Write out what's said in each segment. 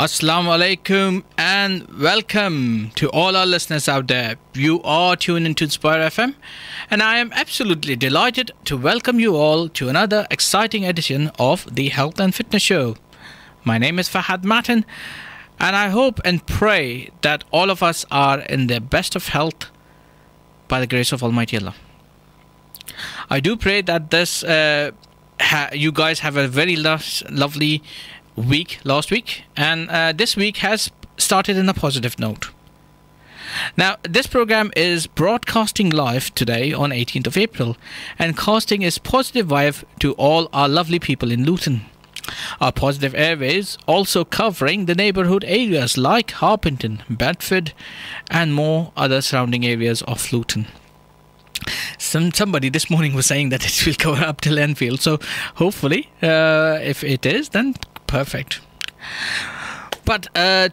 Assalamu alaikum and welcome to all our listeners out there. You are tuned into Inspire FM, and I am absolutely delighted to welcome you all to another exciting edition of the Health and Fitness Show. My name is Fahad Matin, and I hope and pray that all of us are in the best of health by the grace of Almighty Allah. I do pray that this you guys have a very lovely week last week, and this week has started in a positive note. Now, this program is broadcasting live today on 18th of April, and casting is positive vibe to all our lovely people in Luton. Our positive airways also covering the neighbourhood areas like Harpington, Bedford and more other surrounding areas of Luton. Somebody this morning was saying that it will cover up till Enfield, so hopefully if it is, then perfect. But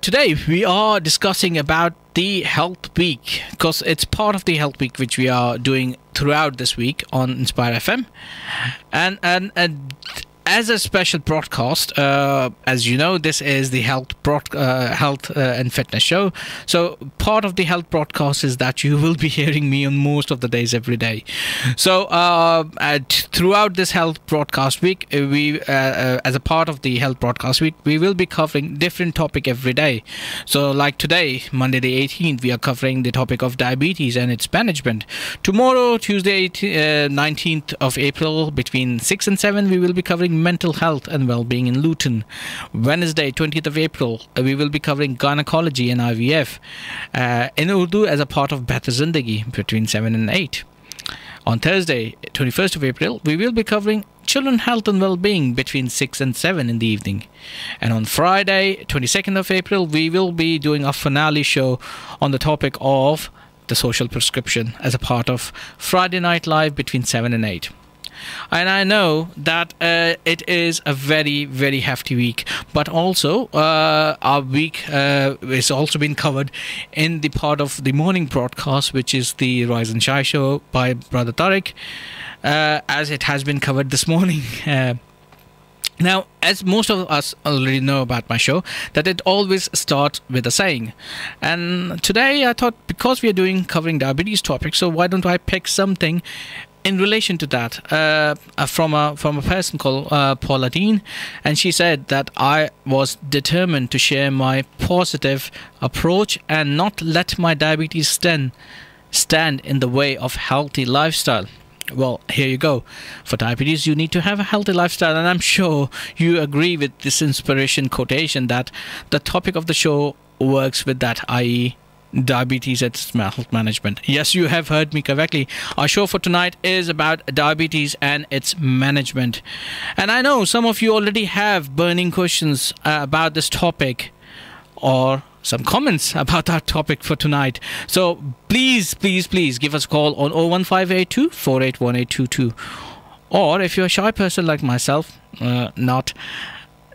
today we are discussing about the Health Week, because it's part of the Health Week which we are doing throughout this week on Inspire FM, and as a special broadcast, as you know, this is the health and fitness show. So part of the health broadcast is that you will be hearing me on most of the days every day. So throughout this health broadcast week, we as a part of the health broadcast week, we will be covering different topic every day. So like today, Monday the 18th, we are covering the topic of diabetes and its management. Tomorrow, Tuesday 19th of April, between 6 and 7, we will be covering mental health and well-being in Luton. Wednesday 20th of April, we will be covering gynecology and IVF in Urdu as a part of Behtar Zindagi between 7 and 8. On Thursday 21st of April, we will be covering children health and well-being between 6 and 7 in the evening. And on Friday 22nd of April, we will be doing a finale show on the topic of the social prescription as a part of Friday Night Live between 7 and 8. And I know that it is a very, very hefty week, but also our week is also been covered in the part of the morning broadcast, which is the Rise and Shine show by Brother Tariq, as it has been covered this morning. Now, as most of us already know about my show, that it always starts with a saying. And today I thought, because we are covering diabetes topics, so why don't I pick something in relation to that from a person called Paula Dean, and she said that I was determined to share my positive approach and not let my diabetes stand in the way of healthy lifestyle. Well, here you go. For diabetes, you need to have a healthy lifestyle, and I'm sure you agree with this inspiration quotation that the topic of the show works with that, i.e. diabetes and health management. Yes, you have heard me correctly. Our show for tonight is about diabetes and its management. And I know some of you already have burning questions about this topic, or some comments about our topic for tonight. So please give us a call on 01582 481822. Or if you're a shy person like myself,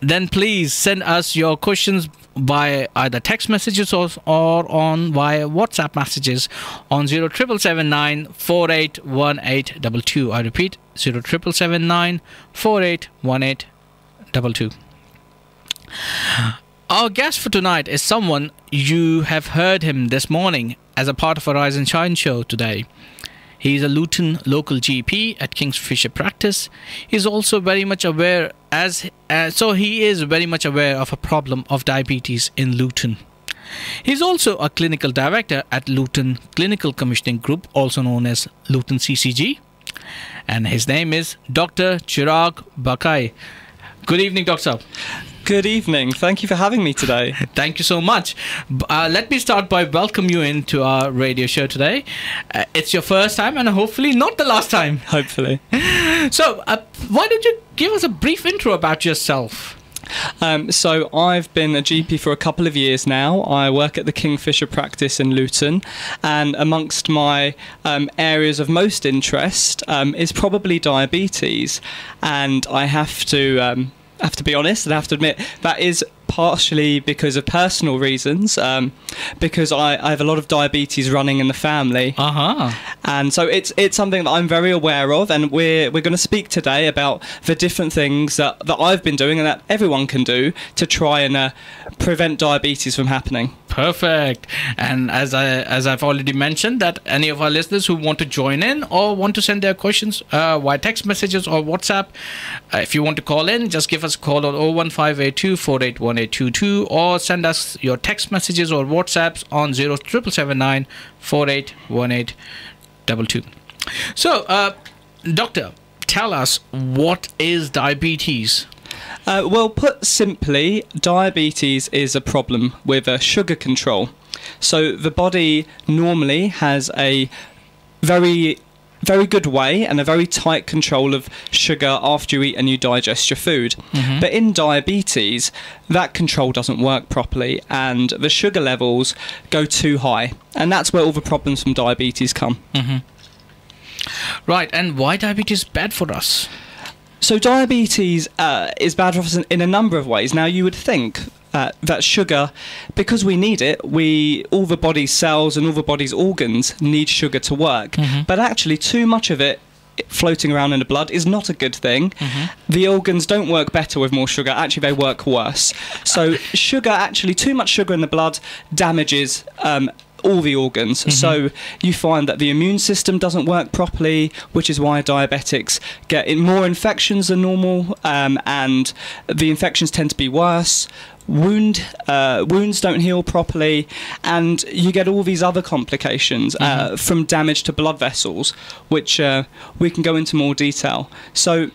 then please send us your questions by either text messages or on via WhatsApp messages on 07779 481822. I repeat, 07779 481822. Our guest for tonight is someone you have heard him this morning as a part of a Rise and Shine show today. He is a Luton local GP at Kingfisher Practice. He is also very much aware he is very much aware of a problem of diabetes in Luton. He is also a clinical director at Luton Clinical Commissioning Group, also known as Luton CCG. And his name is Dr. Chirag Bakai. Good evening, Doctor. Good evening. Thank you for having me today. Thank you so much. Let me start by welcoming you into our radio show today. It's your first time and hopefully not the last time. Hopefully. So, why don't you give us a brief intro about yourself? So I've been a GP for a couple of years now. I work at the Kingfisher Practice in Luton, and amongst my areas of most interest is probably diabetes. And I have to be honest and I have to admit that is partially because of personal reasons, because I have a lot of diabetes running in the family. And so it's something that I'm very aware of, and we're going to speak today about the different things that I've been doing and that everyone can do to try and prevent diabetes from happening. Perfect. And as I've already mentioned, that any of our listeners who want to join in or want to send their questions via text messages or WhatsApp, if you want to call in, just give us a call on 01582 481822 or send us your text messages or WhatsApps on 07779 481822. So, doctor, tell us, what is diabetes? Well, put simply, diabetes is a problem with sugar control. So the body normally has a very good way and a very tight control of sugar after you eat and you digest your food. But in diabetes, that control doesn't work properly and the sugar levels go too high. And that's where all the problems from diabetes come. Right, and why diabetes is bad for us? So diabetes is bad for us in a number of ways. Now, you would think that sugar, because we need it, all the body's cells and all the body's organs need sugar to work. But actually, too much of it floating around in the blood is not a good thing. The organs don't work better with more sugar. Actually, they work worse. So too much sugar in the blood damages all the organs. So you find that the immune system doesn't work properly, which is why diabetics get more infections than normal, and the infections tend to be worse. Wounds don't heal properly, and you get all these other complications from damage to blood vessels, which we can go into more detail. So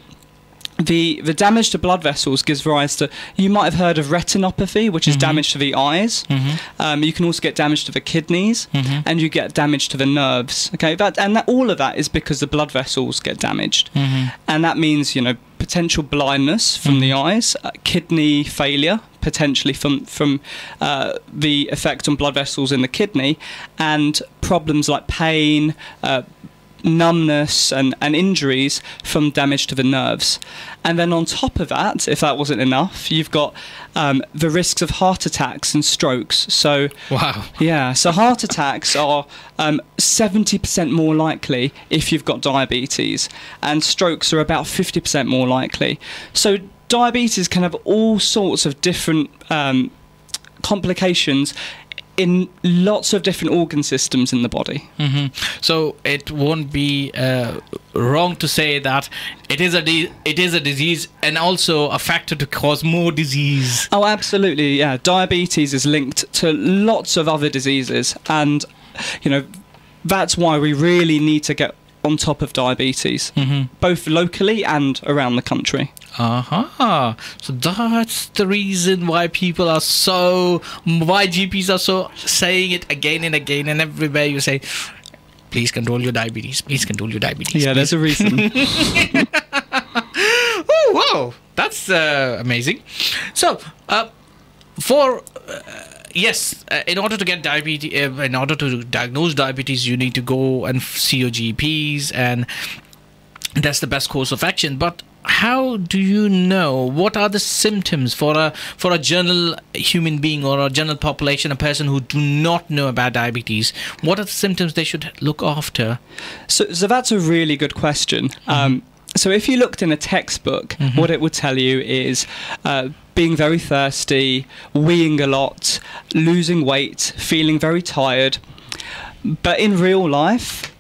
the damage to blood vessels gives rise to, you might have heard of retinopathy, which is damage to the eyes. You can also get damage to the kidneys, and you get damage to the nerves. Okay, all of that is because the blood vessels get damaged, and that means, potential blindness from the eyes, kidney failure potentially from the effect on blood vessels in the kidney, and problems like pain, numbness and injuries from damage to the nerves. And then on top of that, if that wasn't enough, you've got the risks of heart attacks and strokes. So wow, yeah, so heart attacks are 70% more likely if you've got diabetes, and strokes are about 50% more likely. So diabetes can have all sorts of different complications in lots of different organ systems in the body. So it won't be wrong to say that it is a disease and also a factor to cause more disease. Oh, absolutely, yeah. Diabetes is linked to lots of other diseases, and that's why we really need to get on top of diabetes, both locally and around the country. So that's the reason why why GPs are so saying it again and again, and everywhere you say, please control your diabetes, please control your diabetes. Yeah, there's a reason. Oh, wow, that's amazing. So, yes, in order to get diabetes, in order to diagnose diabetes, you need to go and see your GPs, and that's the best course of action. But how do you know what are the symptoms for a general human being or a general population, a person who do not know about diabetes? What are the symptoms they should look after? So that's a really good question. So if you looked in a textbook, what it would tell you is being very thirsty, weeing a lot, losing weight, feeling very tired. But in real life,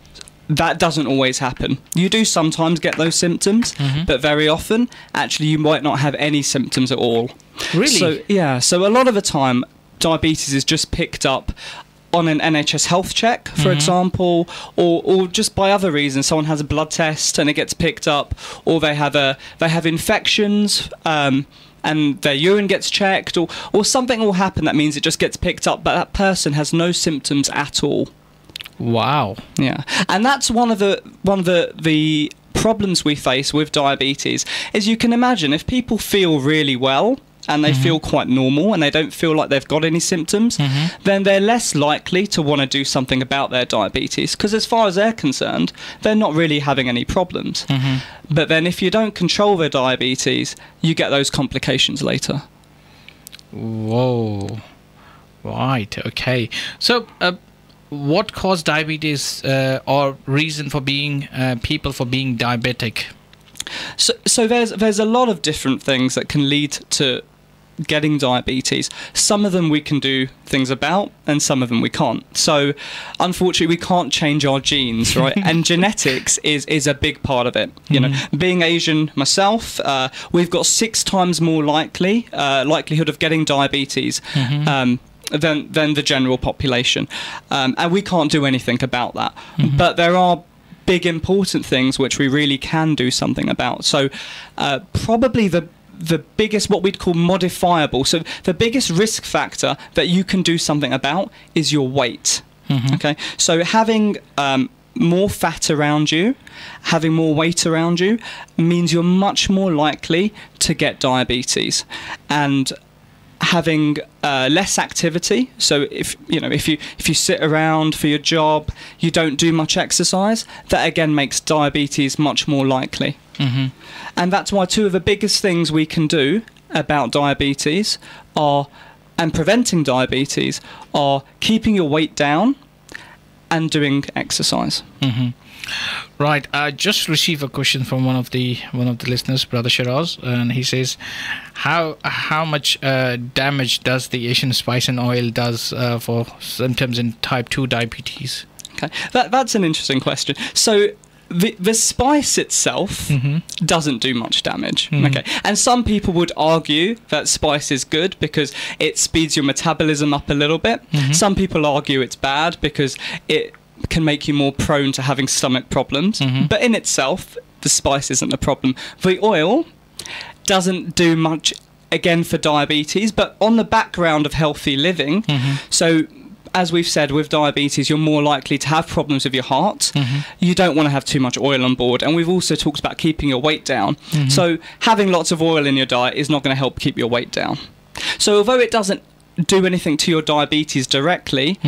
that doesn't always happen. You do sometimes get those symptoms, but very often, actually, you might not have any symptoms at all. Really? So, yeah. So a lot of the time, diabetes is just picked up on an NHS health check, for example, or just by other reasons. Someone has a blood test and it gets picked up, or they have infections, and their urine gets checked, or something will happen that means it just gets picked up, but that person has no symptoms at all. Wow. Yeah, and that's one of the problems we face with diabetes. Is you can imagine if people feel really well and they feel quite normal and they don't feel like they've got any symptoms, then they're less likely to want to do something about their diabetes, because as far as they're concerned, they're not really having any problems. But then if you don't control their diabetes, you get those complications later. Whoa. Right, okay. So what caused diabetes or reason for being people for being diabetic? So there's a lot of different things that can lead to getting diabetes. Some of them we can do things about, and some of them we can't. So unfortunately, we can't change our genes, right? And genetics is a big part of it. You know, being Asian myself, we've got 6 times more likelihood of getting diabetes than the general population, and we can't do anything about that. But there are big important things which we really can do something about. So probably the biggest, what we'd call modifiable, so the biggest risk factor that you can do something about is your weight. Okay, so having more fat around you, having more weight around you, means you're much more likely to get diabetes. And having less activity, so if you sit around for your job, you don't do much exercise, that again makes diabetes much more likely. And that's why 2 of the biggest things we can do about diabetes and preventing diabetes are keeping your weight down and doing exercise. Right. I just received a question from one of the listeners, Brother Shiraz, and he says, how much damage does the Asian spice and oil does for symptoms in type 2 diabetes? Okay, that's an interesting question. So the spice itself doesn't do much damage. Okay, and some people would argue that spice is good because it speeds your metabolism up a little bit. Some people argue it's bad because it can make you more prone to having stomach problems. But in itself, the spice isn't a problem. The oil doesn't do much, again, for diabetes, but on the background of healthy living. So as we've said, with diabetes, you're more likely to have problems with your heart. You don't want to have too much oil on board. And we've also talked about keeping your weight down. So having lots of oil in your diet is not going to help keep your weight down. So although it doesn't do anything to your diabetes directly,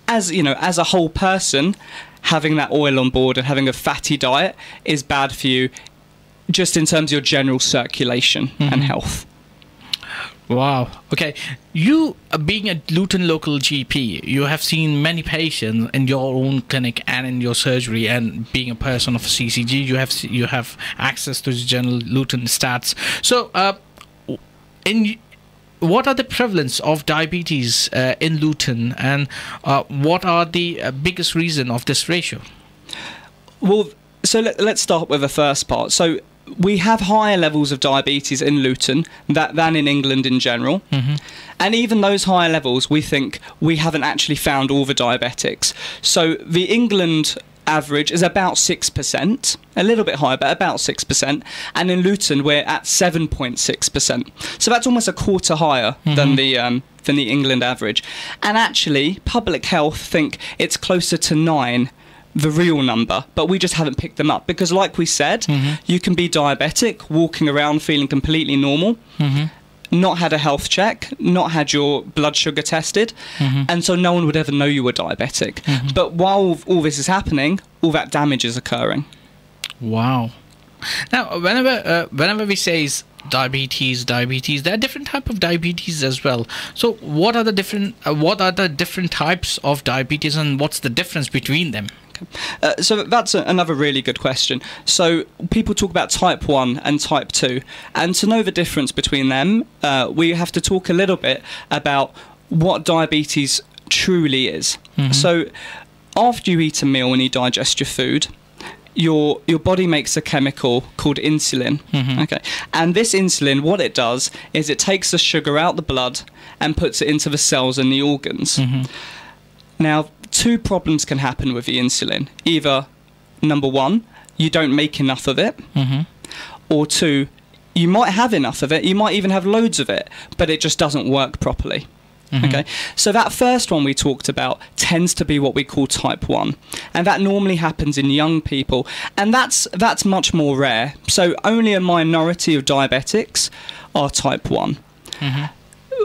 as you know, as a whole person, having that oil on board and having a fatty diet is bad for you, just in terms of your general circulation and health. Wow. Okay. You, being a Luton local GP, you have seen many patients in your own clinic and in your surgery, and being a person of CCG, you have access to the general Luton stats. So, what are the prevalence of diabetes in Luton, and what are the biggest reason of this ratio? Well, so let's start with the first part. So we have higher levels of diabetes in Luton than in England in general. And even those higher levels, we think we haven't actually found all the diabetics. So the England average is about 6%, a little bit higher, but about 6%. And in Luton, we're at 7.6%. So that's almost a quarter higher than the England average. And actually, Public Health think it's closer to 9, the real number, but we just haven't picked them up because, like we said, you can be diabetic, walking around feeling completely normal, not had a health check, not had your blood sugar tested, and so no one would ever know you were diabetic. But while all this is happening, all that damage is occurring. Wow. Now, whenever we say diabetes, there are different types of diabetes as well. So what are the different types of diabetes, and what's the difference between them? So that's another really good question. So people talk about type 1 and type 2, and to know the difference between them, we have to talk a little bit about what diabetes truly is. So after you eat a meal and you digest your food, your body makes a chemical called insulin. Okay, and this insulin, what it does is it takes the sugar out the blood and puts it into the cells and the organs. Now, 2 problems can happen with the insulin. Either, number 1, you don't make enough of it, or 2, you might have enough of it, you might even have loads of it, but it just doesn't work properly. Okay, so that first one we talked about tends to be what we call type 1, and that normally happens in young people, and that's much more rare. So only a minority of diabetics are type 1.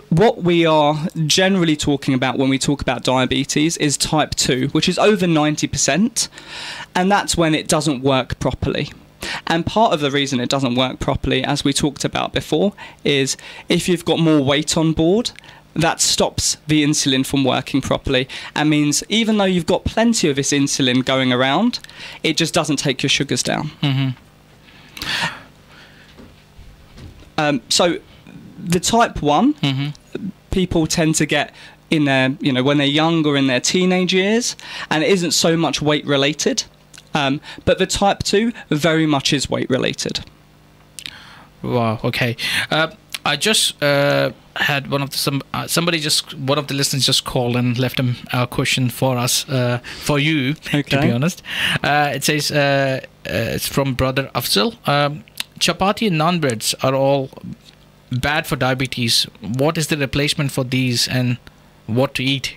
What we are generally talking about when we talk about diabetes is type 2, which is over 90%, and that's when it doesn't work properly. And part of the reason it doesn't work properly, as we talked about before, is if you've got more weight on board, that stops the insulin from working properly, and means even though you've got plenty of this insulin going around, it just doesn't take your sugars down. So the type 1, people tend to get in their, when they're young or in their teenage years, and it isn't so much weight related. But the type 2 very much is weight related. Wow. Okay. I just had one of the listeners just called and left a question for us, for you, to be honest. It says it's from brother Afzal. Chapati and naan breads are all bad for diabetes. What is the replacement for these, and what to eat?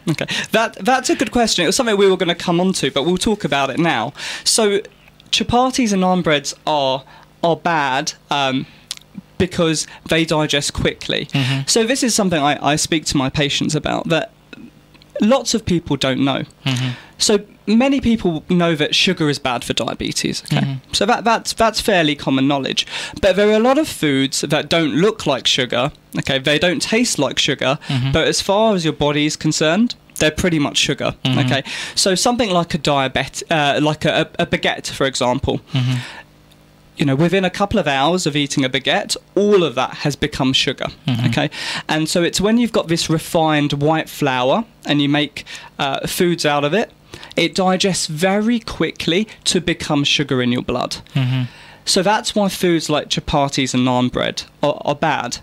Okay, that's a good question. It was something we were going to come on to, but we'll talk about it now. So chapatis and naan breads are bad because they digest quickly. So this is something I speak to my patients about, that lots of people don't know. So many people know that sugar is bad for diabetes. Okay, so that's fairly common knowledge. But there are a lot of foods that don't look like sugar. Okay, they don't taste like sugar, but as far as your body is concerned, they're pretty much sugar. Okay, so something like a baguette, for example. Within a couple of hours of eating a baguette, all of that has become sugar. Okay, and so it's when you've got this refined white flour and you make foods out of it, it digests very quickly to become sugar in your blood. So that's why foods like chapatis and naan bread are bad.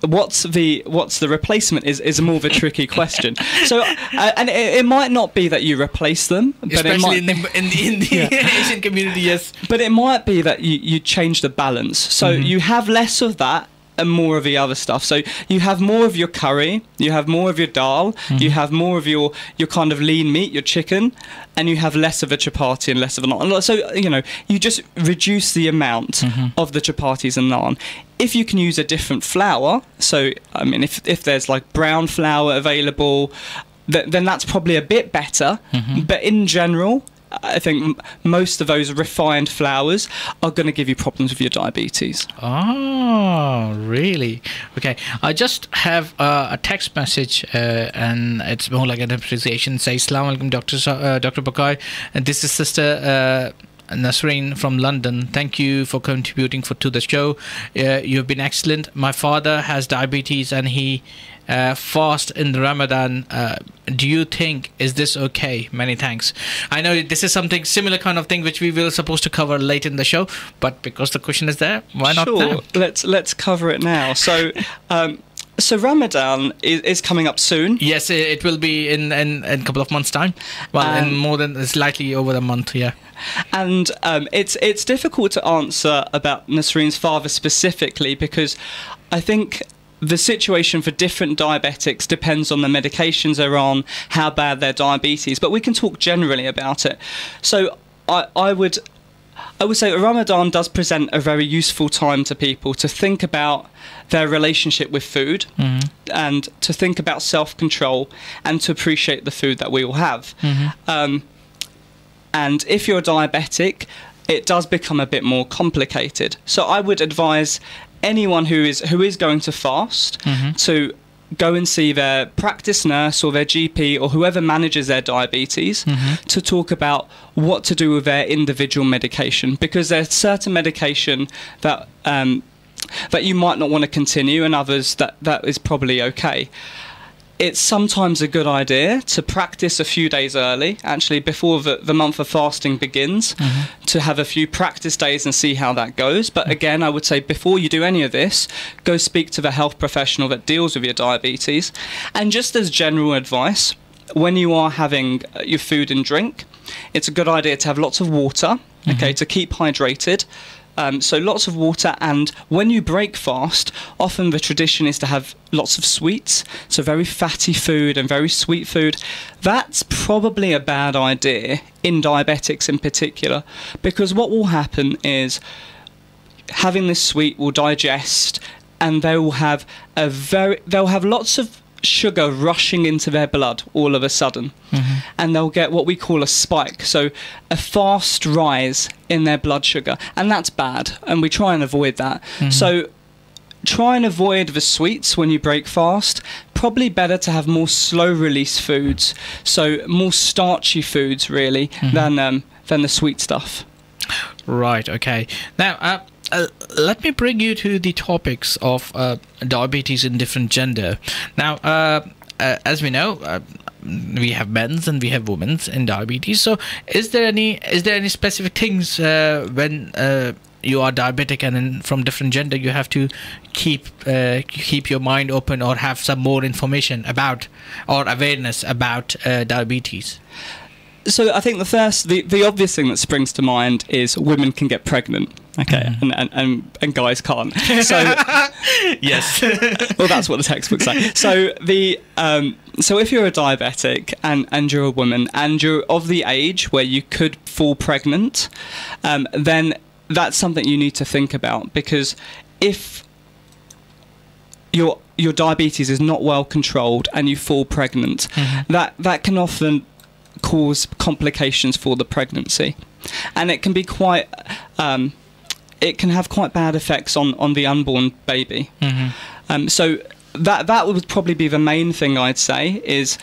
What's the replacement is more of a tricky question. So and it might not be that you replace them, but especially it might, in the Asian community, yes. But it might be that you change the balance. So you have less of that and more of the other stuff. So you have more of your curry, you have more of your dal, you have more of your kind of lean meat, your chicken, and you have less of a chapati and less of a naan. So, you just reduce the amount of the chapatis and naan. If you can use a different flour, so, I mean, if there's like brown flour available, then that's probably a bit better. But in general, I think most of those refined flours are going to give you problems with your diabetes. Oh, really? Okay. I just have a text message, and it's more like an appreciation. It says, Assalamu alaikum, Dr. Bukai. And this is Sister Nasreen from London. Thank you for contributing to the show. You've been excellent. My father has diabetes and he fast in the Ramadan. Do you think is this okay? Many thanks. I know this is something similar kind of thing which we will supposed to cover later in the show, but because the question is there, why not now? Let's cover it now. So so Ramadan is coming up soon. Yes, it will be in a couple of months' time. Well, in more than slightly over a month, yeah. And it's difficult to answer about Nasreen's father specifically, because I think the situation for different diabetics depends on the medications they're on, how bad their diabetes, but we can talk generally about it. So I would say Ramadan does present a very useful time to people to think about their relationship with food, and to think about self-control and to appreciate the food that we all have. And if you're diabetic, it does become a bit more complicated. So I would advise anyone who is going to fast to go and see their practice nurse or their GP or whoever manages their diabetes to talk about what to do with their individual medication, because there's certain medication that you might not want to continue, and others that is probably okay. It's sometimes a good idea to practice a few days early, actually before the month of fasting begins, to have a few practice days and see how that goes. But again, I would say before you do any of this, go speak to the health professional that deals with your diabetes. And just as general advice, when you are having your food and drink, it's a good idea to have lots of water, okay, to keep hydrated. So lots of water, and when you break fast, often the tradition is to have lots of sweets, so very fatty food and very sweet food. That's probably a bad idea in diabetics in particular, because what will happen is having this sweet will digest, and they'll have lots of sugar rushing into their blood all of a sudden, and they'll get what we call a spike, so a fast rise in their blood sugar, and that's bad, and we try and avoid that. So try and avoid the sweets when you break fast. Probably better to have more slow release foods, so more starchy foods really than the sweet stuff. Right. Okay. Now, let me bring you to the topics of diabetes in different gender. Now, as we know, we have men's and we have women's in diabetes. So, is there any specific things when you are diabetic and then from different gender you have to keep your mind open or have some more information about or awareness about diabetes? So I think the obvious thing that springs to mind is women can get pregnant, okay, and guys can't. So yes, well, that's what the textbooks say. So so if you're a diabetic and you're a woman and you're of the age where you could fall pregnant, then that's something you need to think about, because if your diabetes is not well controlled and you fall pregnant, that can often cause complications for the pregnancy, and it can be quite it can have quite bad effects on the unborn baby. So that would probably be the main thing I'd say is,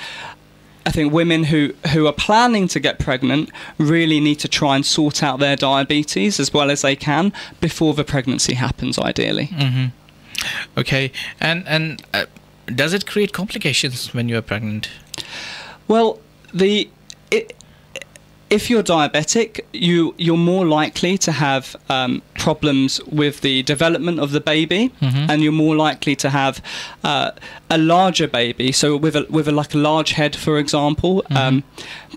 I think women who are planning to get pregnant really need to try and sort out their diabetes as well as they can before the pregnancy happens, ideally. Okay, and does it create complications when you are pregnant? Well, if you're diabetic, you're more likely to have problems with the development of the baby, and you're more likely to have a larger baby, so with a like a large head, for example,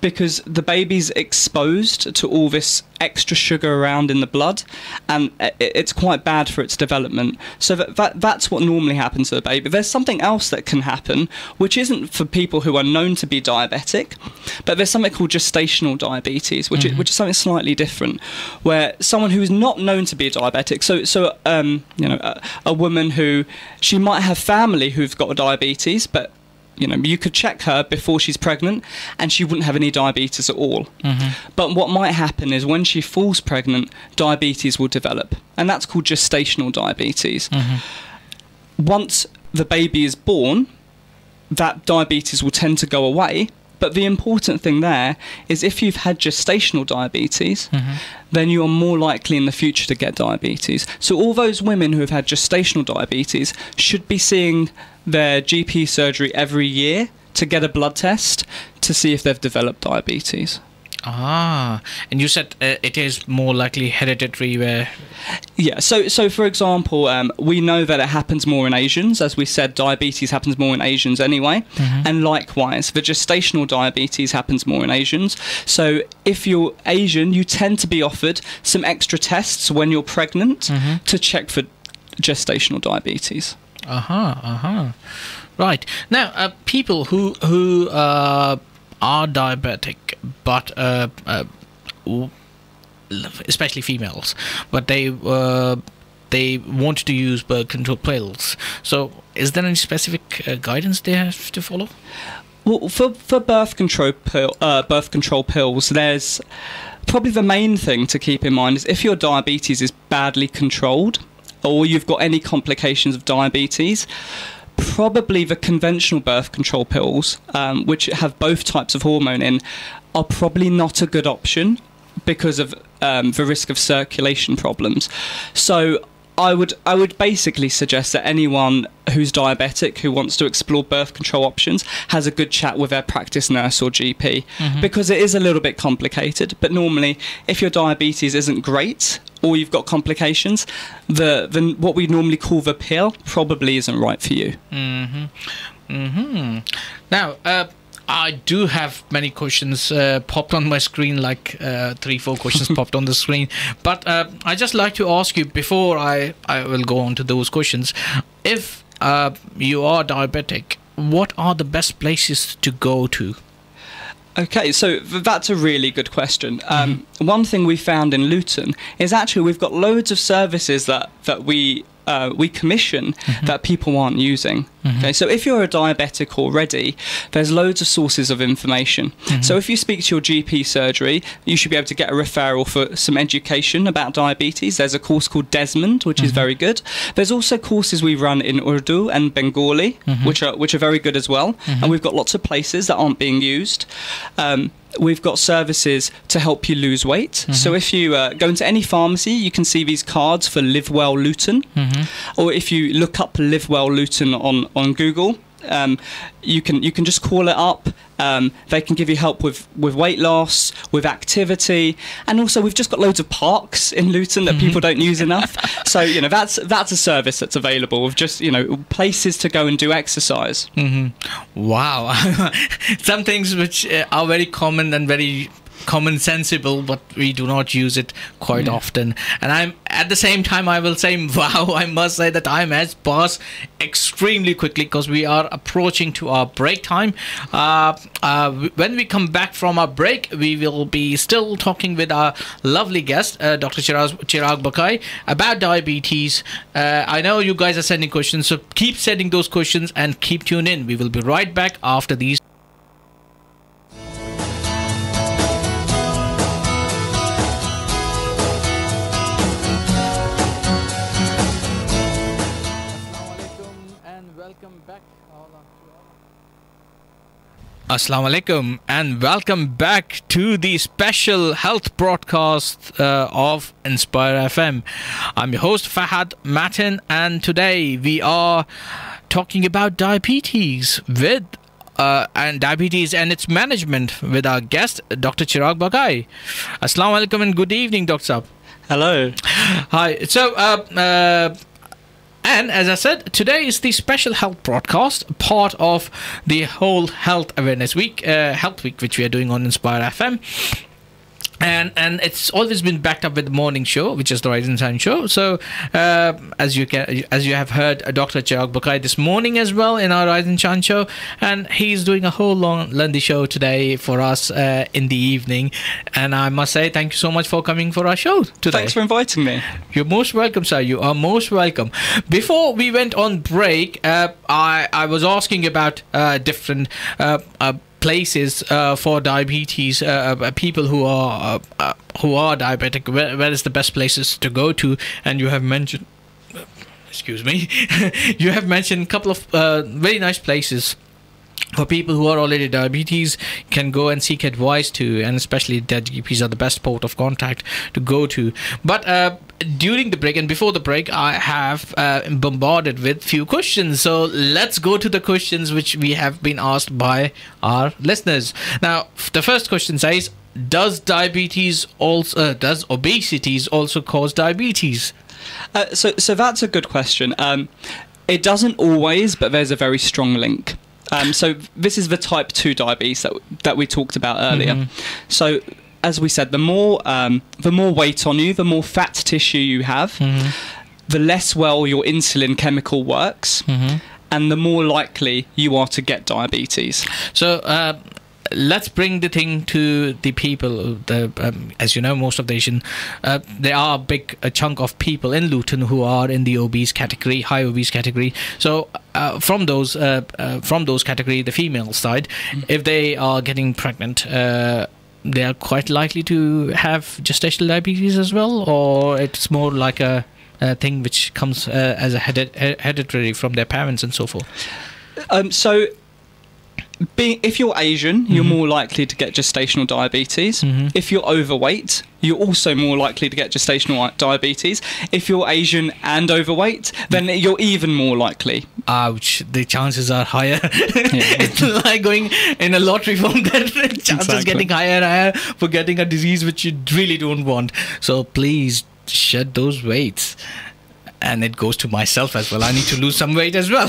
because the baby's exposed to all this extra sugar around in the blood, and it's quite bad for its development. So that's what normally happens to the baby. There's something else that can happen, which isn't for people who are known to be diabetic, but there's something called gestational diabetes, which is something slightly different, where someone who is not known to be a diabetic, so a woman who, she might have family who've got diabetes, but you could check her before she's pregnant and she wouldn't have any diabetes at all. But what might happen is when she falls pregnant, diabetes will develop, and that's called gestational diabetes. Once the baby is born, that diabetes will tend to go away. But the important thing there is if you've had gestational diabetes, then you are more likely in the future to get diabetes. So all those women who have had gestational diabetes should be seeing their GP surgery every year to get a blood test to see if they've developed diabetes. And you said it is more likely hereditary where... Yeah, so for example, we know that it happens more in Asians. As we said, diabetes happens more in Asians anyway. And likewise, the gestational diabetes happens more in Asians. So if you're Asian, you tend to be offered some extra tests when you're pregnant to check for gestational diabetes. Right. Now, people who are diabetic, but especially females, but they want to use birth control pills. So, is there any specific guidance they have to follow? Well, for birth control pills, there's probably the main thing to keep in mind is if your diabetes is badly controlled, or you've got any complications of diabetes, probably the conventional birth control pills, which have both types of hormone in, are probably not a good option because of the risk of circulation problems. So I would basically suggest that anyone who's diabetic who wants to explore birth control options has a good chat with their practice nurse or GP, because it is a little bit complicated. But normally, if your diabetes isn't great or you've got complications, the what we normally call the pill probably isn't right for you. Now, I do have many questions popped on my screen, like 3-4 questions popped on the screen. But I just like to ask you, before I will go on to those questions, if you are diabetic, what are the best places to go to? Okay, so that's a really good question. One thing we found in Luton is actually we've got loads of services that we we commission that people aren't using. Okay, so if you're a diabetic already, there's loads of sources of information. So if you speak to your GP surgery, you should be able to get a referral for some education about diabetes. There's a course called Desmond, which is very good. There's also courses we run in Urdu and Bengali, which are very good as well. And we've got lots of places that aren't being used. We've got services to help you lose weight. So if you go into any pharmacy, you can see these cards for Live Well Luton. Or if you look up Live Well Luton on Google, you can just call it up. They can give you help with weight loss, with activity, and also we've just got loads of parks in Luton that people don't use enough. So that's a service that's available with just places to go and do exercise. Wow. Some things which are very common and very common sensible, but we do not use it quite often. And I'm at the same time, I will say, wow, I must say that time has passed extremely quickly because we are approaching to our break time. When we come back from our break, we will be still talking with our lovely guest, Dr. Chirag Bakai, about diabetes. I know you guys are sending questions, so keep sending those questions and keep tuned in. We will be right back after these. Assalamu alaikum and welcome back to the special health broadcast of Inspire FM. I'm your host Fahad Matin, and today we are talking about diabetes and diabetes and its management with our guest Dr. Chirag Bakai. Assalamu alaikum and good evening, Dr. Saab. Hello. Hi. So and as I said, today is the special health broadcast, part of the whole Health Awareness Week, Health Week, which we are doing on Inspire FM. And it's always been backed up with the morning show, which is the Rise and Shine show. So as you have heard Dr. Chirag Bakai this morning as well in our Rise and Shine show, and he's doing a whole long lengthy show today for us in the evening. And I must say thank you so much for coming for our show today. Thanks for inviting me. You're most welcome, sir. You are most welcome. Before we went on break, I was asking about different places for diabetes, people who are diabetic. Where is the best places to go to? And you have mentioned, excuse me, you have mentioned a couple of very nice places for people who are already diabetes can go and seek advice to, and especially their GPs are the best port of contact to go to. But during the break and before the break, I have bombarded with few questions. So let's go to the questions which we have been asked by our listeners. Now, the first question says, does obesity also cause diabetes? So that's a good question. It doesn't always, but there's a very strong link. So this is the type 2 diabetes that we talked about earlier. So as we said, the more weight on you, the more fat tissue you have, the less well your insulin chemical works, and the more likely you are to get diabetes. So let's bring the thing to the people. As you know, most of the Asian, there are a chunk of people in Luton who are in the obese category, high obese category. So from those category, the female side, if they are getting pregnant, they are quite likely to have gestational diabetes as well, or it's more like a thing which comes as a hereditary from their parents and so forth. If you're Asian, you're more likely to get gestational diabetes. If you're overweight, you're also more likely to get gestational diabetes. If you're Asian and overweight, then you're even more likely. Ouch, the chances are higher. It's like going in a lottery form, that chances getting higher and higher for getting a disease which you really don't want. So please shed those weights. And it goes to myself as well. I need to lose some weight as well.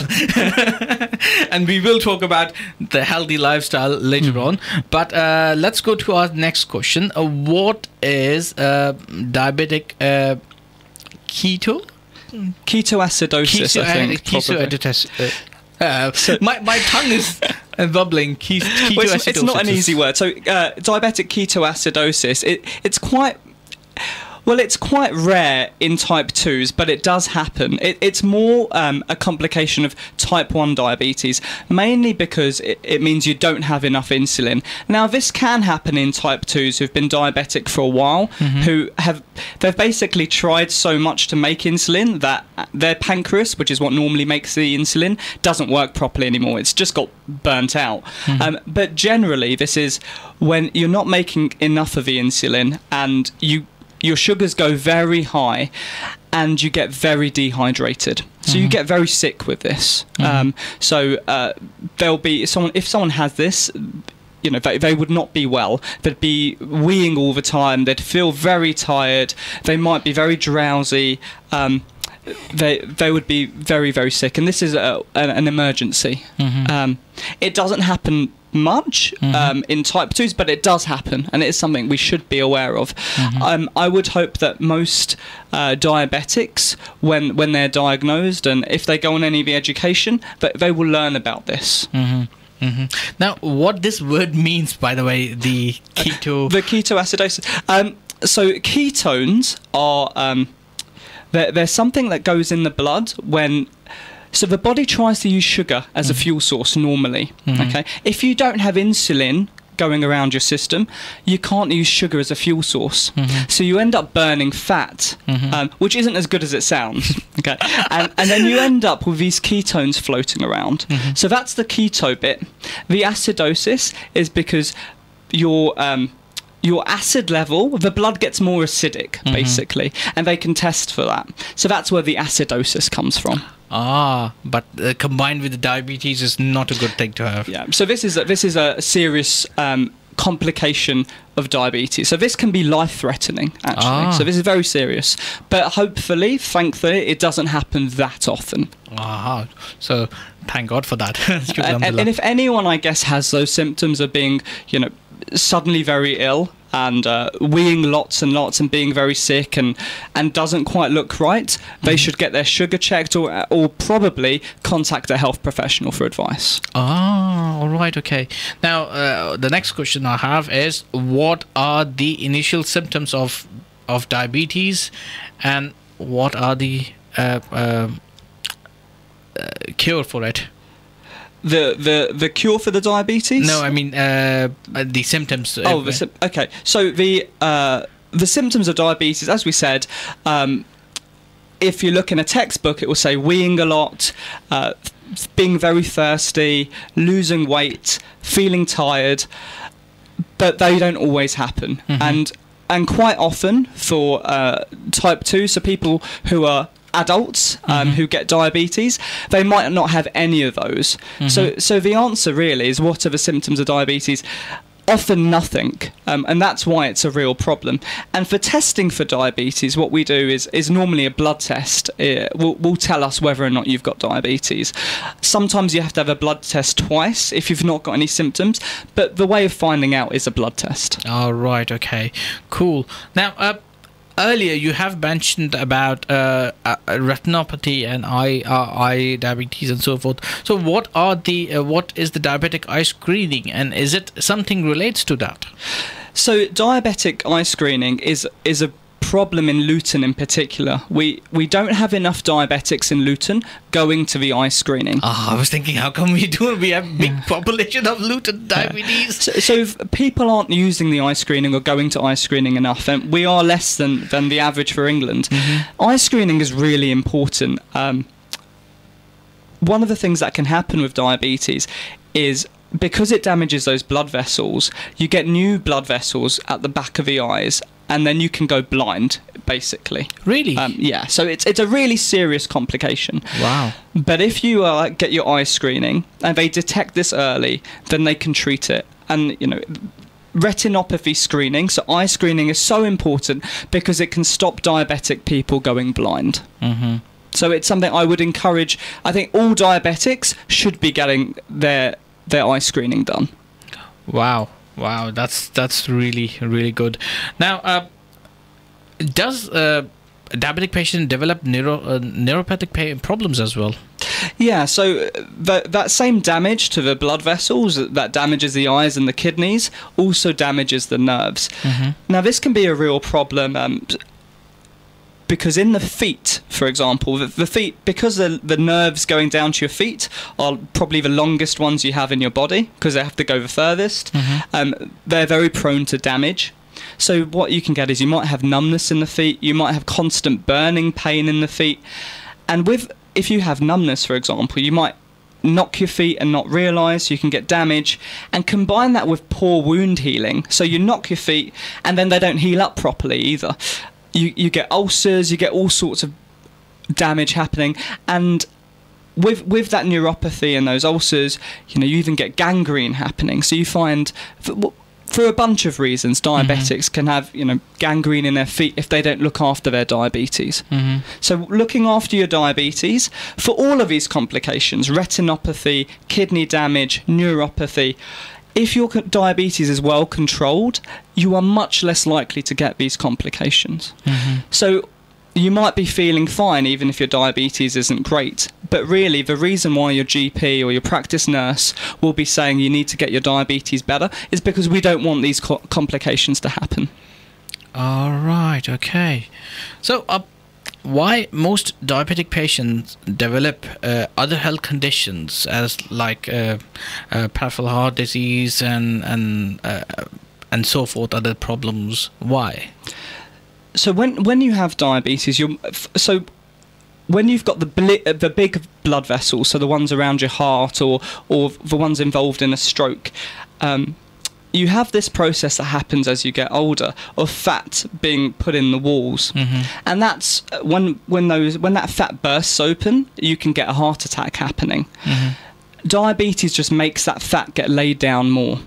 And we will talk about the healthy lifestyle later on. But let's go to our next question. What is diabetic ketoacidosis? I think. My tongue is bubbling. It's not an easy word. So diabetic ketoacidosis, it's quite... Well, it's quite rare in type 2s, but it does happen. It's more a complication of type 1 diabetes, mainly because it means you don't have enough insulin. Now, this can happen in type 2s who've been diabetic for a while, they've basically tried so much to make insulin that their pancreas, which is what normally makes the insulin, doesn't work properly anymore. It's just got burnt out. But generally, this is when you're not making enough of the insulin and your sugars go very high and you get very dehydrated. So you get very sick with this. There'll be someone, if someone has this, you know, they would not be well. They'd be weeing all the time. They'd feel very tired. They might be very drowsy. They would be very, very sick. And this is an emergency. It doesn't happen much in type 2s, but it does happen, and it is something we should be aware of. I would hope that most diabetics, when they're diagnosed and if they go on any of the education, that they will learn about this. Now, what this word means, by the way, the keto... the ketoacidosis. So ketones are... There's something that goes in the blood when... So the body tries to use sugar as a fuel source normally, okay? If you don't have insulin going around your system, you can't use sugar as a fuel source. So you end up burning fat, which isn't as good as it sounds, okay? And then you end up with these ketones floating around. So that's the keto bit. The acidosis is because your acid level, the blood gets more acidic, basically, and they can test for that. So that's where the acidosis comes from. But combined with the diabetes is not a good thing to have. Yeah, so this is a serious complication of diabetes. So this can be life-threatening, actually. So this is very serious. But hopefully, thankfully, it doesn't happen that often. So thank God for that. And if anyone, I guess, has those symptoms of being, you know, suddenly very ill and weeing lots and lots and being very sick and doesn't quite look right, they should get their sugar checked or probably contact a health professional for advice. All right, okay. Now, the next question I have is, what are the initial symptoms of diabetes, and what are the cure for it? The cure for the diabetes? No, I mean the symptoms. Okay. So the symptoms of diabetes, as we said, if you look in a textbook, it will say weeing a lot, being very thirsty, losing weight, feeling tired, but they don't always happen. And quite often for type 2, so people who are adults who get diabetes, they might not have any of those. So the answer really is, what are the symptoms of diabetes? Often nothing, and that's why it's a real problem. And for testing for diabetes, what we do is normally a blood test. Will tell us whether or not you've got diabetes. Sometimes you have to have a blood test twice if you've not got any symptoms, but the way of finding out is a blood test. All right, okay, cool. Now, earlier you have mentioned about retinopathy and eye diabetes and so forth. So what is the diabetic eye screening, and is it something relates to that? So diabetic eye screening is a problem in Luton in particular. We don't have enough diabetics in Luton going to the eye screening. I was thinking, how come we have big population of Luton diabetes? So people aren't using the eye screening or going to eye screening enough, and we are less than the average for England. Eye screening is really important. One of the things that can happen with diabetes is, because it damages those blood vessels, you get new blood vessels at the back of the eyes, and then you can go blind, basically. Really? Yeah, so it's a really serious complication. Wow. But if you get your eye screening and they detect this early, then they can treat it. And, you know, retinopathy screening, so eye screening is so important because it can stop diabetic people going blind. So it's something I would encourage. I think all diabetics should be getting their eye screening done. Wow, that's really, really good. Now, does a diabetic patient develop neuropathic problems as well? Yeah, so that same damage to the blood vessels that damages the eyes and the kidneys also damages the nerves. Now, this can be a real problem. because in the feet, for example, the feet, because the nerves going down to your feet are probably the longest ones you have in your body, because they have to go the furthest, they're very prone to damage. So what you can get is you might have numbness in the feet, you might have constant burning pain in the feet, and if you have numbness, for example, you might knock your feet and not realise, you can get damage, and combine that with poor wound healing. So you knock your feet and then they don't heal up properly either. You get ulcers, you get all sorts of damage happening, and with that neuropathy and those ulcers, you even get gangrene happening. So you find, for a bunch of reasons, diabetics can have gangrene in their feet if they don't look after their diabetes. So looking after your diabetes for all of these complications, retinopathy, kidney damage, neuropathy, if your diabetes is well controlled, you are much less likely to get these complications. So you might be feeling fine even if your diabetes isn't great, but really the reason why your GP or your practice nurse will be saying you need to get your diabetes better is because we don't want these complications to happen. All right, okay. So why most diabetic patients develop other health conditions as like peripheral heart disease and so forth, other problems? Why? So when you have diabetes, when you've got the big blood vessels, so the ones around your heart or the ones involved in a stroke, you have this process that happens as you get older of fat being put in the walls, and that's when that fat bursts open, you can get a heart attack happening. Diabetes just makes that fat get laid down more.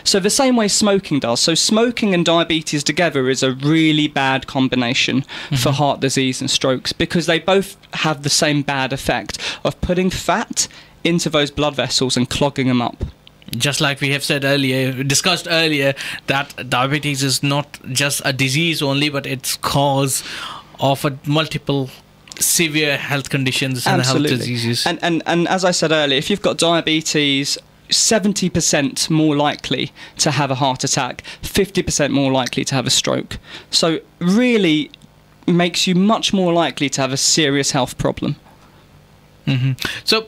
So the same way smoking does. So smoking and diabetes together is a really bad combination for heart disease and strokes, because they both have the same bad effect of putting fat into those blood vessels and clogging them up. Just like we have said earlier, discussed earlier, that diabetes is not just a disease only, but it's cause of multiple severe health conditions and health diseases. And as I said earlier, if you've got diabetes, 70% more likely to have a heart attack, 50% more likely to have a stroke. So really makes you much more likely to have a serious health problem. So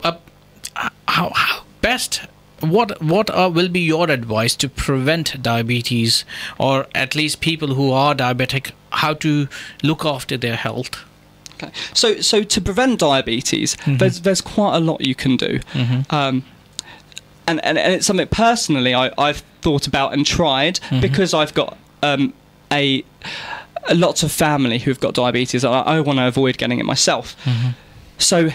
how best, what will be your advice to prevent diabetes, or at least people who are diabetic, how to look after their health? Okay. So to prevent diabetes, there's quite a lot you can do. And it's something personally I've thought about and tried, because I've got lots of family who've got diabetes. I want to avoid getting it myself. So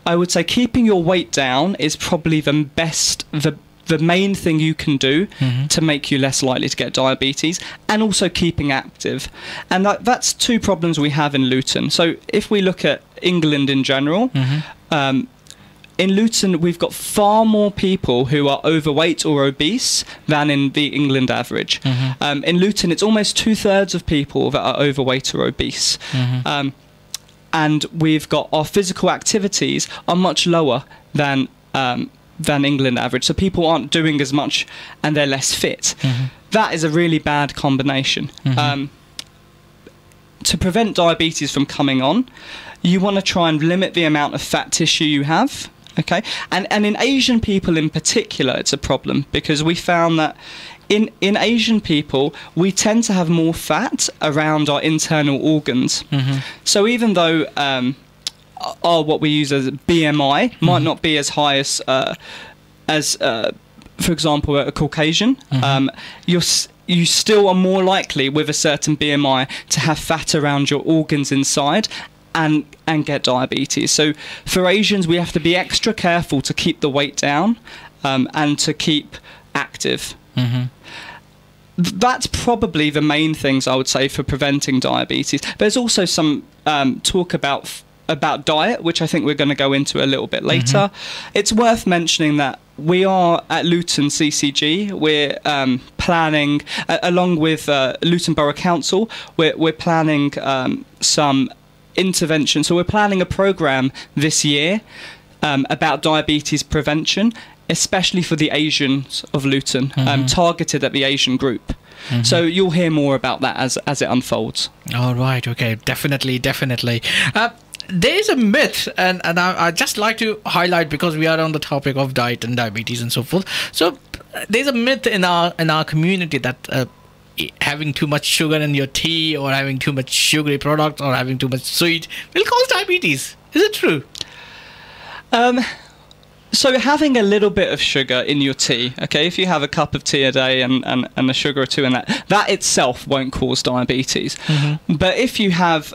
I would say keeping your weight down is probably the main thing you can do to make you less likely to get diabetes, and also keeping active. And that's two problems we have in Luton. So if we look at England in general, in Luton, we've got far more people who are overweight or obese than in the England average. In Luton, it's almost 2/3 of people that are overweight or obese. And we've got our physical activities are much lower than England average. So people aren't doing as much and they're less fit. That is a really bad combination. To prevent diabetes from coming on, you want to try and limit the amount of fat tissue you have. Okay, and in Asian people in particular, it's a problem, because we found that in Asian people, we tend to have more fat around our internal organs. So even though what we use as BMI might not be as high as for example, a Caucasian, you still are more likely with a certain BMI to have fat around your organs inside and get diabetes. So for Asians, we have to be extra careful to keep the weight down and to keep active. That's probably the main things I would say for preventing diabetes. There's also some talk about diet, which I think we're going to go into a little bit later. It's worth mentioning that we are at Luton CCG. We're planning, along with Luton Borough Council, we're planning some intervention. So we're planning a programme this year about diabetes prevention, especially for the Asians of Luton, targeted at the Asian group. So you'll hear more about that as it unfolds. All right. Okay. Definitely. There's a myth, and I just like to highlight, because we are on the topic of diet and diabetes and so forth. So there's a myth in our community that having too much sugar in your tea, or having too much sugary products, or having too much sweet will cause diabetes. Is it true? So having a little bit of sugar in your tea, okay, if you have a cup of tea a day and a sugar or two in that itself won't cause diabetes. But if you have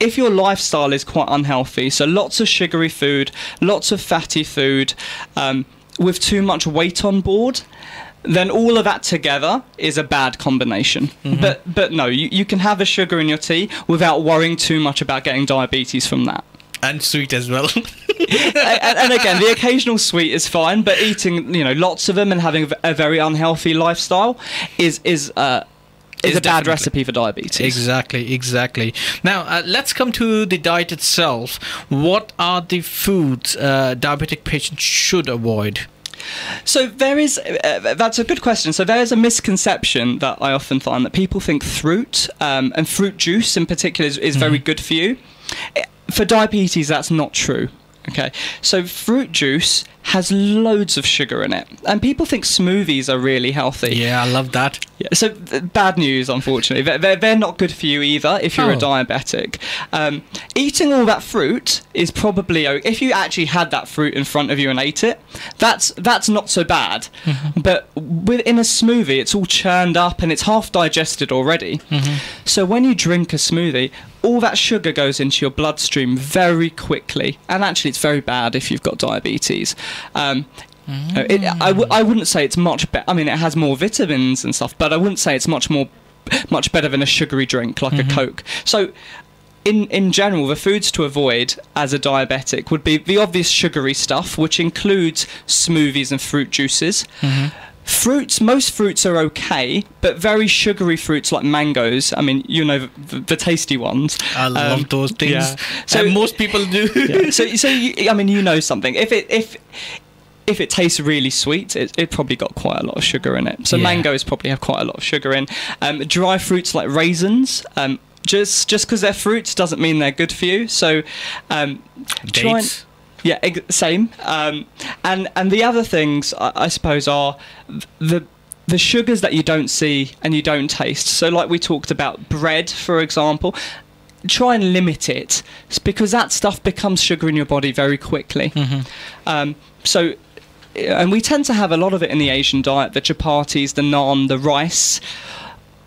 if your lifestyle is quite unhealthy, so lots of sugary food, lots of fatty food, with too much weight on board, then all of that together is a bad combination. But no, you can have a sugar in your tea without worrying too much about getting diabetes from that. And sweet as well. and again, the occasional sweet is fine, but eating lots of them and having a very unhealthy lifestyle is a bad recipe for diabetes. Exactly. Now, let's come to the diet itself. What are the foods diabetic patients should avoid? So there is, that's a good question. So there is a misconception that I often find, that people think fruit and fruit juice in particular is very good for you. For diabetes, that's not true. Okay, so fruit juice has loads of sugar in it, and people think smoothies are really healthy. Yeah, I love that. Yeah, so bad news, unfortunately. They're not good for you either if you're a diabetic. Eating all that fruit is probably, if you actually had that fruit in front of you and ate it, that's not so bad. But in a smoothie, it's all churned up and it's half digested already. So when you drink a smoothie, all that sugar goes into your bloodstream very quickly, and actually it's very bad if you've got diabetes. I wouldn't say it's much better. I mean, it has more vitamins and stuff, but I wouldn't say it's much better than a sugary drink like a Coke. So in general, the foods to avoid as a diabetic would be the obvious sugary stuff, which includes smoothies and fruit juices. Fruits, most fruits are okay, but very sugary fruits like mangoes, I mean, the tasty ones. I love those things. Yeah. So most people do. Yeah. So something. If it tastes really sweet, it probably got quite a lot of sugar in it. So mangoes probably have quite a lot of sugar in. Dry fruits like raisins, just because they're fruits doesn't mean they're good for you. So dates. Yeah, same. And the other things, I suppose, are the sugars that you don't see and you don't taste. So like we talked about bread, for example, try and limit it, because that stuff becomes sugar in your body very quickly. And we tend to have a lot of it in the Asian diet, the chapatis, the naan, the rice.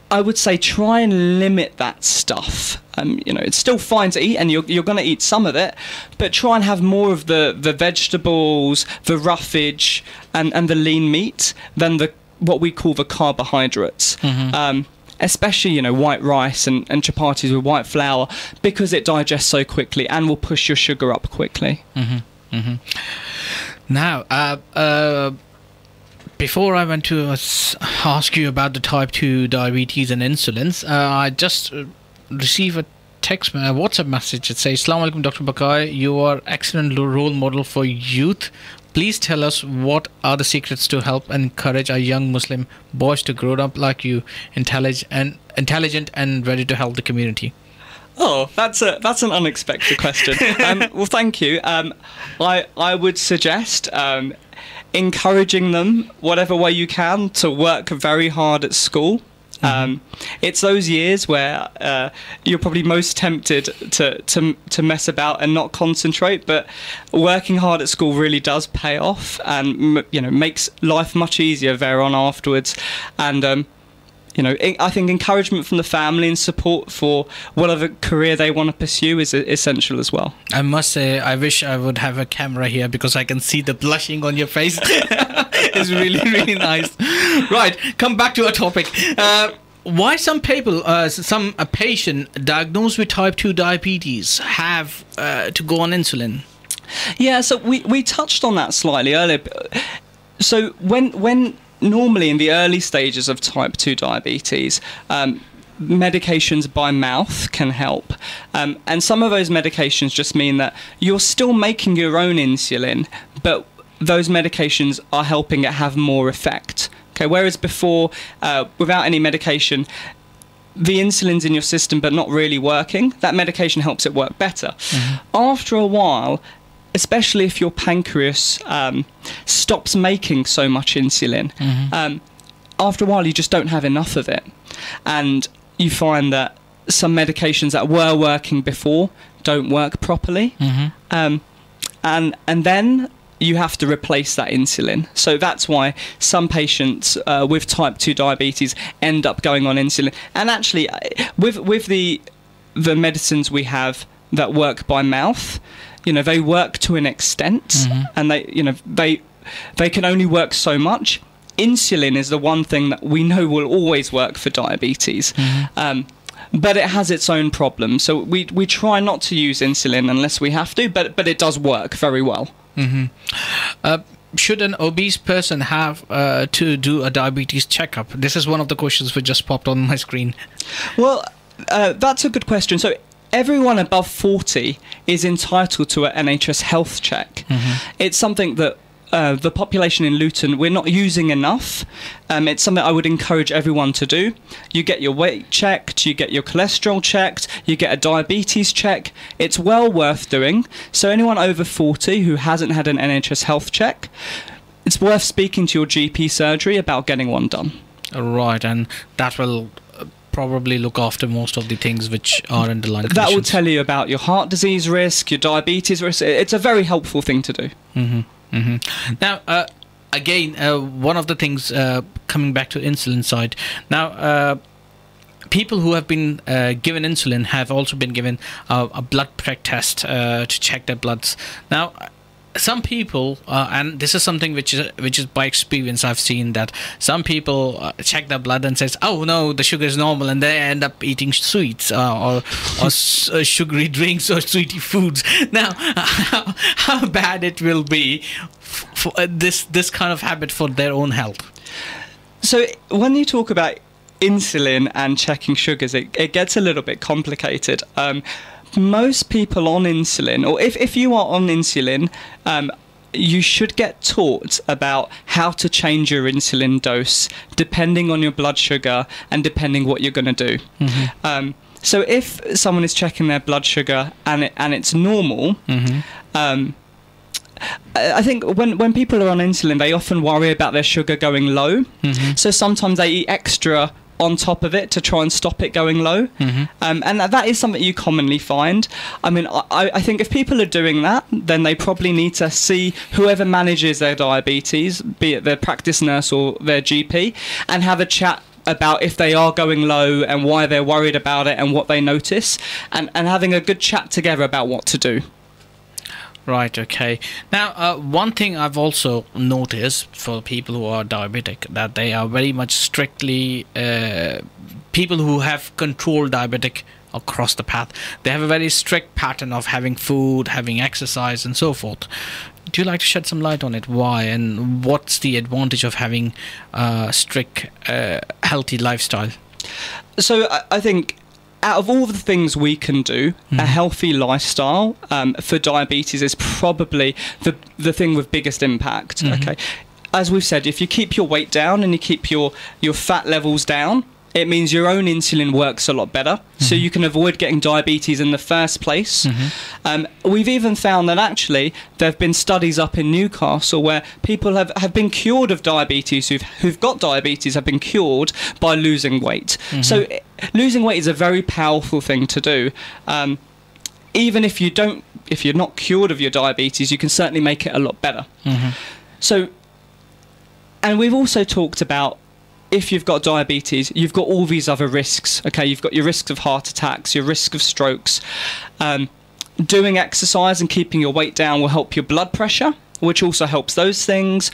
I would say try and limit that stuff. It's still fine to eat, and you're going to eat some of it, but try and have more of the vegetables, the roughage, and the lean meat than what we call the carbohydrates. Especially, white rice and chapatis with white flour, because it digests so quickly and will push your sugar up quickly. Now, before I went to ask you about the type 2 diabetes and insulins, I just received a WhatsApp message that says, Assalamu alaikum, Dr. Bakai, you are excellent role model for youth. Please tell us, what are the secrets to help and encourage our young Muslim boys to grow up like you, intelligent and ready to help the community? Oh, that's an unexpected question. Well, thank you. I would suggest encouraging them whatever way you can to work very hard at school. It's those years where you're probably most tempted to mess about and not concentrate, but working hard at school really does pay off, and makes life much easier thereon afterwards. And I think encouragement from the family and support for whatever career they want to pursue is essential as well. I must say, I wish I would have a camera here, because I can see the blushing on your face. It's really, really nice. Right, come back to our topic. Why some people, a patient diagnosed with type 2 diabetes have to go on insulin? Yeah, so we touched on that slightly earlier. So when normally in the early stages of type 2 diabetes, medications by mouth can help. And some of those medications just mean that you're still making your own insulin, but those medications are helping it have more effect. Okay, whereas before, without any medication, the insulin's in your system but not really working. That medication helps it work better. After a while, especially if your pancreas stops making so much insulin, after a while you just don't have enough of it. And you find that some medications that were working before don't work properly. And then you have to replace that insulin. So that's why some patients with type 2 diabetes end up going on insulin. And actually, with the medicines we have that work by mouth, they work to an extent, and they can only work so much. Insulin is the one thing that we know will always work for diabetes. But it has its own problems. So we try not to use insulin unless we have to, but it does work very well. Should an obese person have to do a diabetes checkup? This is one of the questions which just popped on my screen. Well, that's a good question. So everyone above 40 is entitled to an NHS health check. It's something that the population in Luton, we're not using enough. It's something I would encourage everyone to do. You get your weight checked, you get your cholesterol checked, you get a diabetes check. It's well worth doing. So anyone over 40 who hasn't had an NHS health check, it's worth speaking to your GP surgery about getting one done. Right, and that will probably look after most of the things which are underlying conditions. That will tell you about your heart disease risk, your diabetes risk. It's a very helpful thing to do. Now, again, one of the things coming back to insulin side. Now, people who have been given insulin have also been given a blood prick test to check their bloods. Now, some people, and this is something which is by experience, I've seen that some people check their blood and says, "Oh no, the sugar is normal," and they end up eating sweets or sugary drinks or sweetie foods. Now, how bad it will be for this kind of habit for their own health? So when you talk about insulin and checking sugars, it gets a little bit complicated. Most people on insulin, or if you are on insulin, you should get taught about how to change your insulin dose depending on your blood sugar and depending what you're going to do. So if someone is checking their blood sugar and it's normal, I think when people are on insulin, they often worry about their sugar going low. So sometimes they eat extra on top of it to try and stop it going low. And that is something you commonly find. I mean, I think if people are doing that, then they probably need to see whoever manages their diabetes, be it their practice nurse or their GP, and have a chat about if they are going low and why they're worried about it and what they notice, and having a good chat together about what to do. Right, okay. Now, one thing I've also noticed for people who are diabetic, that they are very much strictly, people who have controlled diabetic across the path, they have a very strict pattern of having food, having exercise and so forth. Do you like to shed some light on it? Why, and what's the advantage of having a strict, healthy lifestyle? So I think out of all the things we can do, a healthy lifestyle for diabetes is probably the thing with biggest impact. Okay, as we've said, if you keep your weight down and you keep your fat levels down, it means your own insulin works a lot better, so you can avoid getting diabetes in the first place. We've even found that actually there have been studies up in Newcastle where people have been cured of diabetes, who've got diabetes have been cured by losing weight. So losing weight is a very powerful thing to do. Even if you're not cured of your diabetes, you can certainly make it a lot better. So, and we've also talked about, if you've got diabetes, you've got all these other risks. Okay, you've got your risk of heart attacks, your risk of strokes. Doing exercise and keeping your weight down will help your blood pressure, which also helps those things.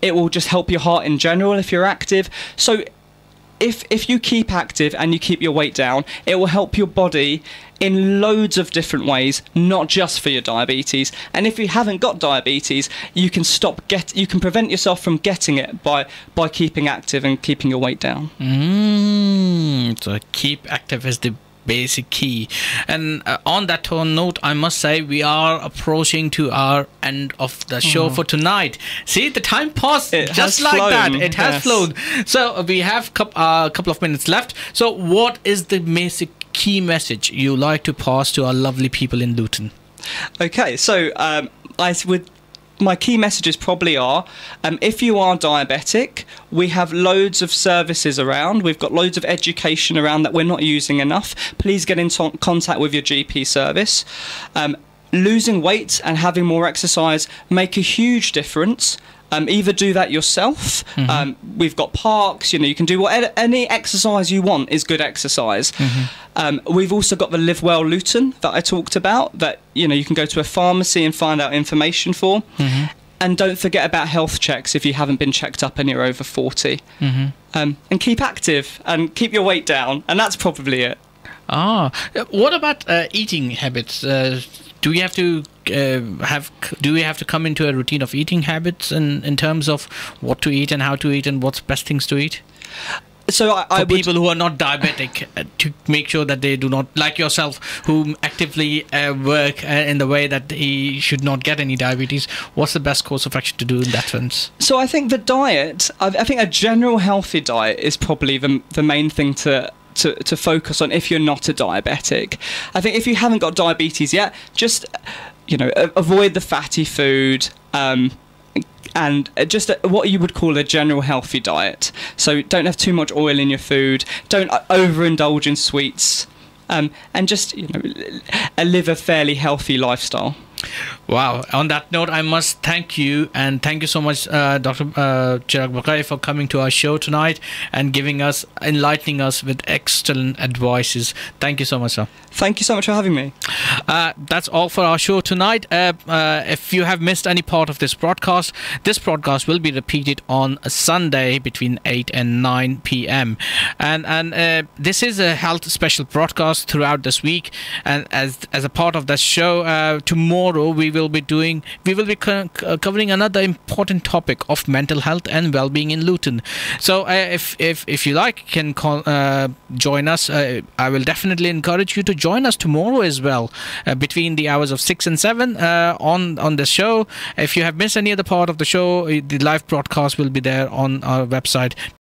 It will just help your heart in general if you're active. So if you keep active and you keep your weight down, it will help your body in loads of different ways, not just for your diabetes. And if you haven't got diabetes, you can prevent yourself from getting it by keeping active and keeping your weight down. So keep active is the basic key. And on that note, I must say we are approaching to our end of the show for tonight. See, the time passed just like that. It has flown. So we have a couple of minutes left. So what is the basic key message you like to pass to our lovely people in Luton? Okay, so my key messages probably are, if you are diabetic, we have loads of services around. We've got loads of education around that we're not using enough. Please get in contact with your GP service. Losing weight and having more exercise make a huge difference. Either do that yourself. We've got parks, you can do any exercise you want is good exercise. We've also got the Live Well Luton that I talked about, that you can go to a pharmacy and find out information for. And don't forget about health checks if you haven't been checked up and you're over 40. And keep active and keep your weight down, and that's probably it. What about eating habits? Do we have to come into a routine of eating habits in terms of what to eat and how to eat and what's best things to eat? So for people who are not diabetic, to make sure that they do not, like yourself, who actively work in the way that he should not get any diabetes, what's the best course of action to do in that sense? So I think the diet, I think a general healthy diet is probably the main thing to focus on if you're not a diabetic. I think if you haven't got diabetes yet, just avoid the fatty food, and just what you would call a general healthy diet. So don't have too much oil in your food, don't overindulge in sweets, and just live a fairly healthy lifestyle. Wow. On that note, I must thank you, and thank you so much, Dr. Chirag Bukhari, for coming to our show tonight and enlightening us with excellent advices. Thank you so much, sir. Thank you so much for having me. That's all for our show tonight. If you have missed any part of this broadcast will be repeated on a Sunday between 8 and 9 p.m. And this is a health special broadcast throughout this week. And as a part of the show, tomorrow we will be covering another important topic of mental health and well-being in Luton. So if you like, can join us. I will definitely encourage you to join us tomorrow as well, between the hours of 6 and 7 on the show. If you have missed any other part of the show, the live broadcast will be there on our website